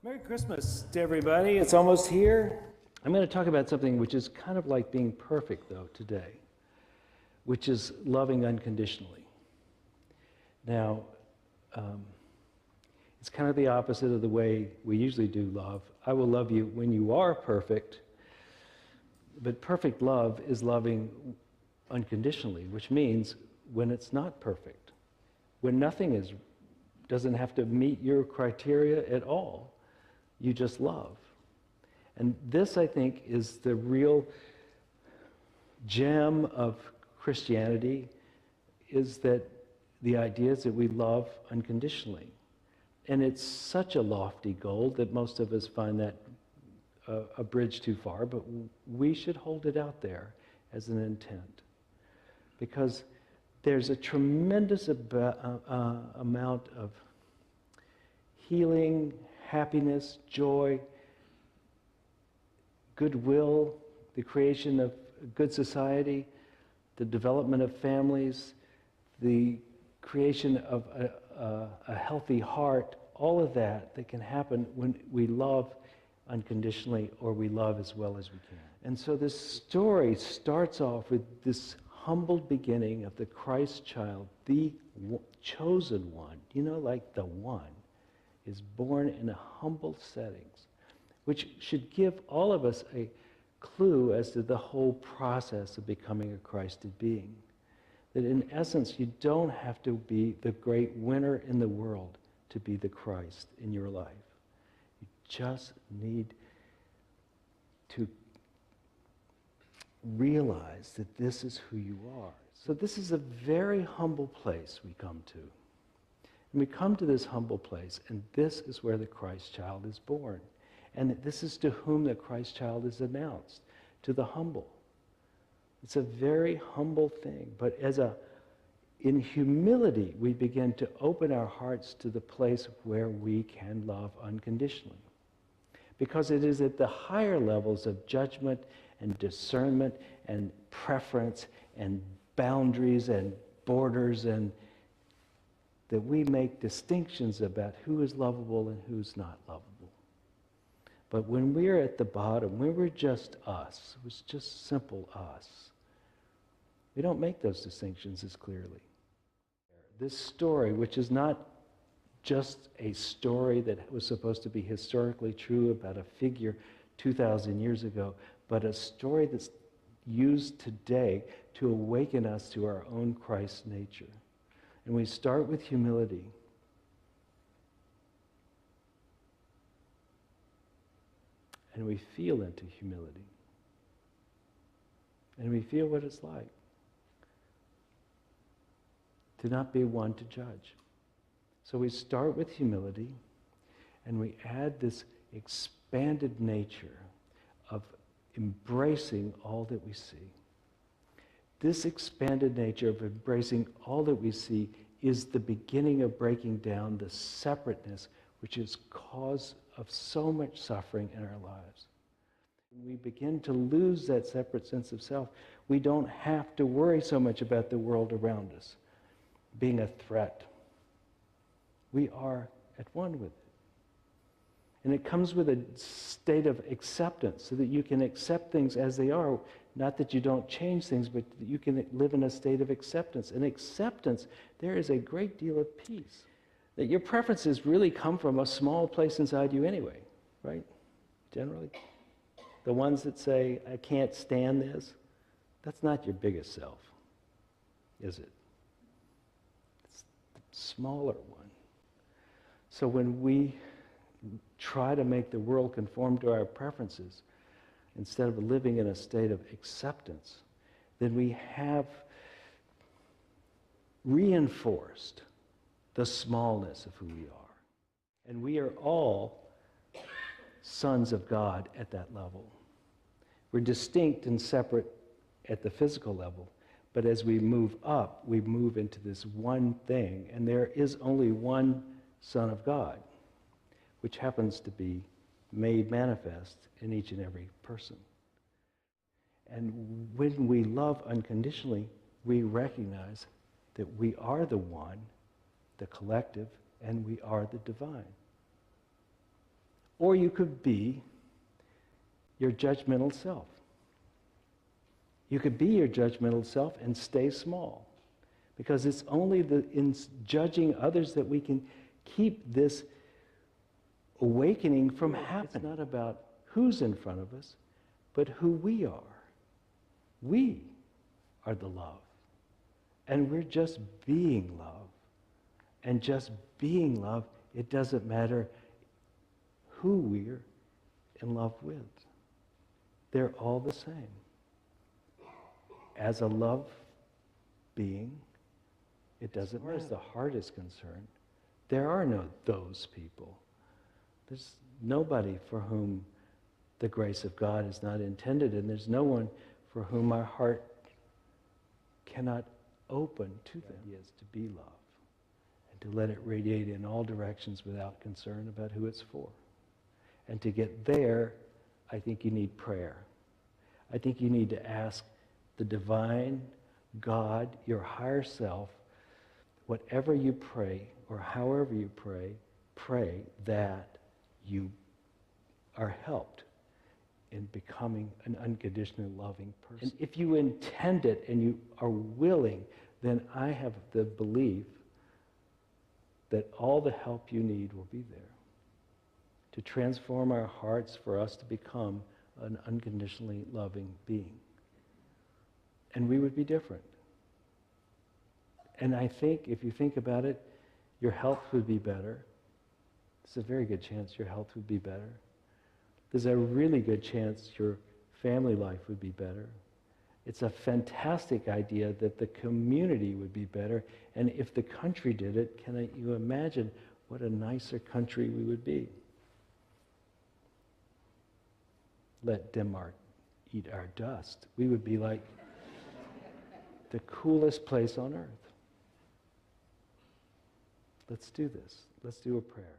Merry Christmas to everybody. It's almost here. I'm going to talk about something which is kind of like being perfect, though, today, which is loving unconditionally. Now, it's kind of the opposite of the way we usually do love. I will love you when you are perfect, but perfect love is loving unconditionally, which means when it's not perfect, when nothing doesn't have to meet your criteria at all. You just love. And this, I think, is the real gem of Christianity, is that the idea is that we love unconditionally. And it's such a lofty goal that most of us find that a bridge too far, but we should hold it out there as an intent. Because there's a tremendous amount of healing, happiness, joy, goodwill, the creation of a good society, the development of families, the creation of a healthy heart, all of that can happen when we love unconditionally, or we love as well as we can. And so this story starts off with this humble beginning of the Christ child, the chosen one, like the one, is born in a humble settings, which should give all of us a clue as to the whole process of becoming a Christed being. That in essence, you don't have to be the great winner in the world to be the Christ in your life. You just need to realize that this is who you are. So this is a very humble place we come to. And we come to this humble place, and this is where the Christ child is born. And this is to whom the Christ child is announced, to the humble. It's a very humble thing, but in humility, we begin to open our hearts to the place where we can love unconditionally. Because it is at the higher levels of judgment and discernment and preference and boundaries and borders and that we make distinctions about who is lovable and who's not lovable. But when we're at the bottom, when we're just us, it was just simple us, we don't make those distinctions as clearly. This story, which is not just a story that was supposed to be historically true about a figure 2,000 years ago, but a story that's used today to awaken us to our own Christ nature. And we start with humility. And we feel into humility. And we feel what it's like to not be one to judge. So we start with humility, and we add this expanded nature of embracing all that we see. This expanded nature of embracing all that we see is the beginning of breaking down the separateness which is cause of so much suffering in our lives. When we begin to lose that separate sense of self, we don't have to worry so much about the world around us being a threat. We are at one with it. And it comes with a state of acceptance so that you can accept things as they are. Not that you don't change things, but that you can live in a state of acceptance. In acceptance, there is a great deal of peace. That your preferences really come from a small place inside you anyway, right? Generally. The ones that say, I can't stand this, that's not your biggest self, is it? It's the smaller one. So when we try to make the world conform to our preferences, instead of living in a state of acceptance, then we have reinforced the smallness of who we are. And we are all sons of God at that level. We're distinct and separate at the physical level, but as we move up, we move into this one thing, and there is only one Son of God, which happens to be made manifest in each and every person. And when we love unconditionally, we recognize that we are the one, the collective, and we are the divine. Or you could be your judgmental self. You could be your judgmental self and stay small. Because it's only in judging others that we can keep this awakening from happening. It's not about who's in front of us, but who we are. We are the love. And we're just being love. And just being love, it doesn't matter who we're in love with. They're all the same. As a love being, it doesn't matter. As the heart is concerned, there are no those people. There's nobody for whom the grace of God is not intended, and there's no one for whom our heart cannot open to them. The idea is to be love and to let it radiate in all directions without concern about who it's for. And to get there, I think you need prayer. I think you need to ask the divine God, your higher self, whatever you pray or however you pray that you are helped in becoming an unconditionally loving person. And if you intend it and you are willing, then I have the belief that all the help you need will be there to transform our hearts for us to become an unconditionally loving being. And we would be different. And I think, if you think about it, your health would be better. There's a very good chance your health would be better. There's a really good chance your family life would be better. It's a fantastic idea that the community would be better. And if the country did it, can you imagine what a nicer country we would be? Let Denmark eat our dust. We would be like the coolest place on earth. Let's do this. Let's do a prayer.